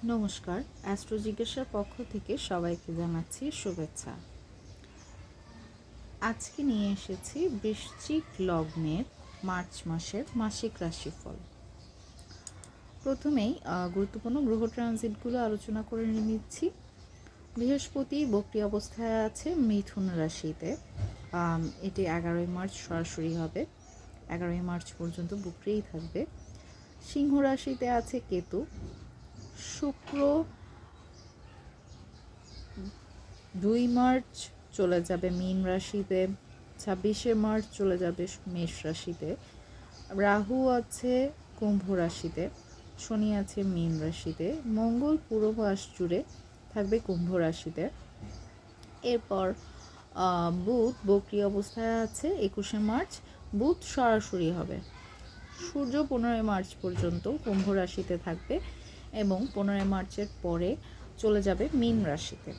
নমস্কার, অ্যাস্ট্রো জিজ্ঞাসার পক্ষ থেকে সবাইকে জানাচ্ছি শুভেচ্ছা। আজকে নিয়ে এসেছি বৃশ্চিক লগ্নের মার্চ মাসের মাসিক রাশিফল। প্রথমেই গুরুত্বপূর্ণ গ্রহ ট্রানজিটগুলো আলোচনা করে নিচ্ছি। বৃহস্পতি বক্রী অবস্থায় আছে মিথুন রাশিতে। এটি 11ই মার্চ সরাসরি হবে, 11ই মার্চ পর্যন্ত বক্রীই থাকবে। সিংহ রাশিতে আছে কেতু। শুক্র 2 মার্চ চলে যাবে মীন রাশিতে, 26শে মার্চ চলে যাবে মেষ রাশিতে। রাহু আছে কুম্ভ রাশিতে, শনি আছে মীন রাশিতে, মঙ্গল পুরো মাস জুড়ে থাকবে কুম্ভ রাশিতে। এরপর বুধ বক্রী অবস্থায় আছে 21শে মার্চ, বুধ সরাসরি হবে। সূর্য 15ই মার্চ পর্যন্ত কুম্ভ রাশিতে থাকবে এবং 15ই মার্চের পরে চলে যাবে মীন রাশিতে।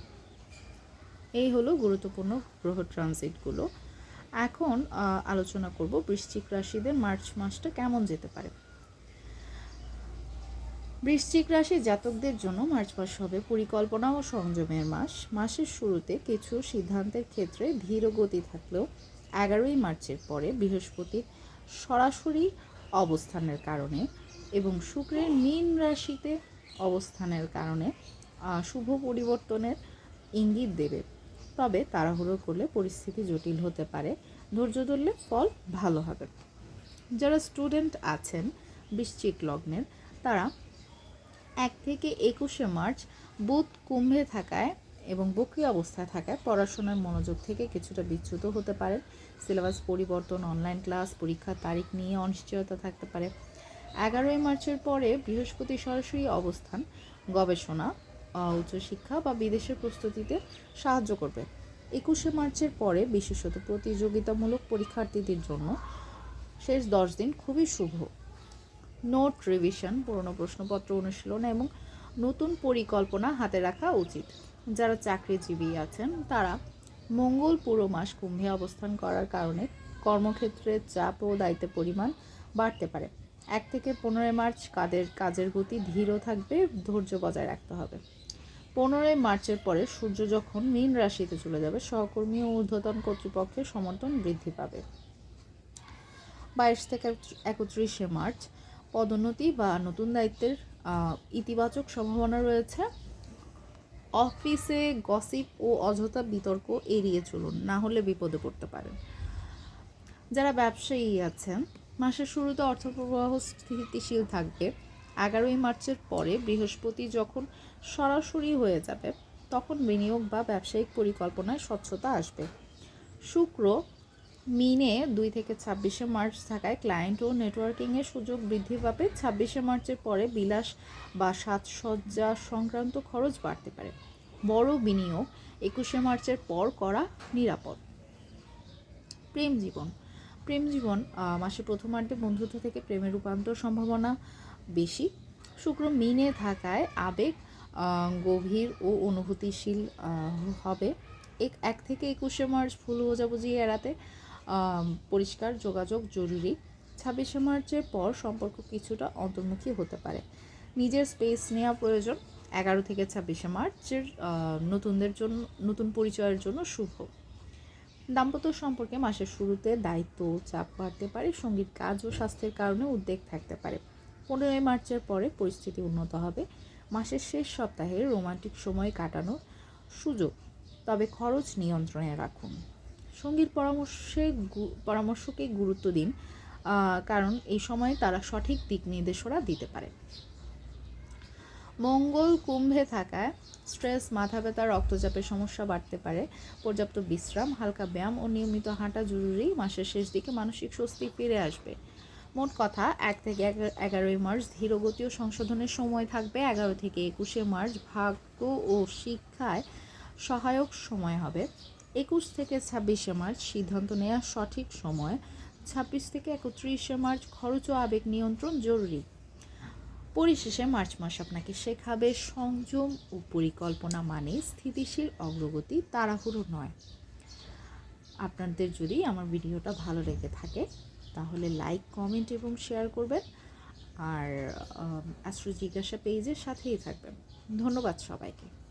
এই হলো গুরুত্বপূর্ণ গ্রহ ট্রানজিটগুলো। এখন আলোচনা করব বৃশ্চিক রাশিদের মার্চ মাসটা কেমন যেতে পারে। বৃশ্চিক রাশি জাতকদের জন্য মার্চ মাস হবে পরিকল্পনা ও সংযমের মাস। মাসের শুরুতে কিছু সিদ্ধান্তের ক্ষেত্রে ধীর গতি থাকলেও 11ই মার্চের পরে বৃহস্পতির সরাসরি অবস্থানের কারণে এবং শুক্রের মীন রাশিতে অবস্থানের কারণে শুভ পরিবর্তনের ইঙ্গিত দেবে। তবে তাড়াহুড়ো করলে পরিস্থিতি জটিল হতে পারে, ধৈর্য ধরলে ফল ভালো হবে। যারা স্টুডেন্ট আছেন বৃশ্চিক লগ্নের, তারা 1 থেকে 21শে মার্চ বুধ কুম্ভে থাকায় এবং বক্রী অবস্থায় থাকায় পড়াশোনার মনোযোগ থেকে কিছুটা বিচ্যুত হতে পারে। সিলেবাস পরিবর্তন, অনলাইন ক্লাস, পরীক্ষার তারিখ নিয়ে অনিশ্চয়তা থাকতে পারে। 11ই মার্চের পরে বৃহস্পতি সরাসরি অবস্থান গবেষণা, উচ্চশিক্ষা বা বিদেশের প্রস্তুতিতে সাহায্য করবে। 21শে মার্চের পরে বিশেষত প্রতিযোগিতামূলক পরীক্ষার্থীদের জন্য শেষ 10 দিন খুবই শুভ। নোট রিভিশন, পুরনো প্রশ্নপত্র অনুশীলন এবং নতুন পরিকল্পনা হাতে রাখা উচিত। যারা চাকরিজীবী আছেন তারা মঙ্গল পুরো মাস কুম্ভে অবস্থান করার কারণে কর্মক্ষেত্রে চাপ ও দায়িত্বের পরিমাণ বাড়তে পারে। 1 থেকে 15ই মার্চ কাজের গতি ধীর থাকবে, ধৈর্য বজায় রাখতে হবে। 15ই মার্চের পরে সূর্য যখন মীন রাশিতে চলে যাবে, সহকর্মী ও ঊর্ধ্বতন কর্তৃপক্ষের সমর্থন বৃদ্ধি পাবে। 22 থেকে 31শে মার্চ পদোন্নতি বা নতুন দায়িত্বের ইতিবাচক সম্ভাবনা রয়েছে। অফিসে গসিপ ও অযথা বিতর্ক এড়িয়ে চলুন, না হলে বিপদে পড়তে পারেন। যারা ব্যবসায়ী আছেন, মাসের শুরুতে অর্থপ্রবাহ স্থিতিশীল থাকবে। 11ই মার্চের পরে বৃহস্পতি যখন সরাসরি হয়ে যাবে, তখন বিনিয়োগ বা ব্যবসায়িক পরিকল্পনায় স্বচ্ছতা আসবে। শুক্র মিনে 2 থেকে 26শে মার্চ থাকায় ক্লায়েন্ট ও নেটওয়ার্কিংয়ের সুযোগ বৃদ্ধি পাবে। 26শে মার্চের পরে বিলাস বা সাজসজ্জা সংক্রান্ত খরচ বাড়তে পারে। বড় বিনিয়োগ 21শে মার্চের পর করা নিরাপদ। প্রেম জীবন মাসের প্রথমার্ধে বন্ধুত্ব থেকে প্রেমের রূপান্তর সম্ভাবনা বেশি। শুক্র মিনে থাকায় আবেগ গভীর ও অনুভূতিশীল হবে। 1 থেকে 21শে মার্চ ভুল বোঝাবুঝি এড়াতে পরিষ্কার যোগাযোগ জরুরি। 26শে মার্চের পর সম্পর্ক কিছুটা অন্তর্মুখী হতে পারে। নিজের স্পেস নেওয়া প্রয়োজন। 11 থেকে 26শে মার্চের নতুনদের জন্য, নতুন পরিচয়ের জন্য শুভ। দাম্পত্য সম্পর্কে মাসের শুরুতে দায়িত্ব চাপ বাড়তে পারে, সঙ্গীত কাজ ও স্বাস্থ্যের কারণে উদ্বেগ থাকতে পারে। 15ই মার্চের পরে পরিস্থিতি উন্নত হবে। মাসের শেষ সপ্তাহে রোমান্টিক সময় কাটানোর সুযোগ, তবে খরচ নিয়ন্ত্রণে রাখুন। সঙ্গীর পরামর্শকে গুরুত্ব দিন, কারণ এই সময় তারা সঠিক দিক নির্দেশনা দিতে পারে। মঙ্গল কুম্ভে থাকায় স্ট্রেস, মাথা ব্যথা, রক্তচাপের সমস্যা বাড়তে পারে। পর্যাপ্ত বিশ্রাম, হালকা ব্যায়াম ও নিয়মিত হাঁটা জরুরি। মাসের শেষ দিকে মানসিক স্বস্তি ফিরে আসবে। মোট কথা, 1 থেকে 11ই মার্চ ধীরগতি ও সংশোধনের সময় থাকবে। 11 থেকে 21শে মার্চ ভাগ্য ও শিক্ষায় সহায়ক সময় হবে। 21 থেকে 26শে মার্চ সিদ্ধান্ত নেওয়ার সঠিক সময়। 26 থেকে 31শে মার্চ খরচ ও আবেগ নিয়ন্ত্রণ জরুরি। পরিশেষে মার্চ মাস আপনাকে শেখাবে সংযম ও পরিকল্পনা মানে স্থিতিশীল অগ্রগতি, তাড়াহুড়ো নয়। আপনাদের যদি আমার ভিডিওটা ভালো লেগে থাকে তাহলে লাইক, কমেন্ট এবং শেয়ার করবেন, আর অ্যাস্ট্রো জিজ্ঞাসা পেজের সাথেই থাকবেন। ধন্যবাদ সবাইকে।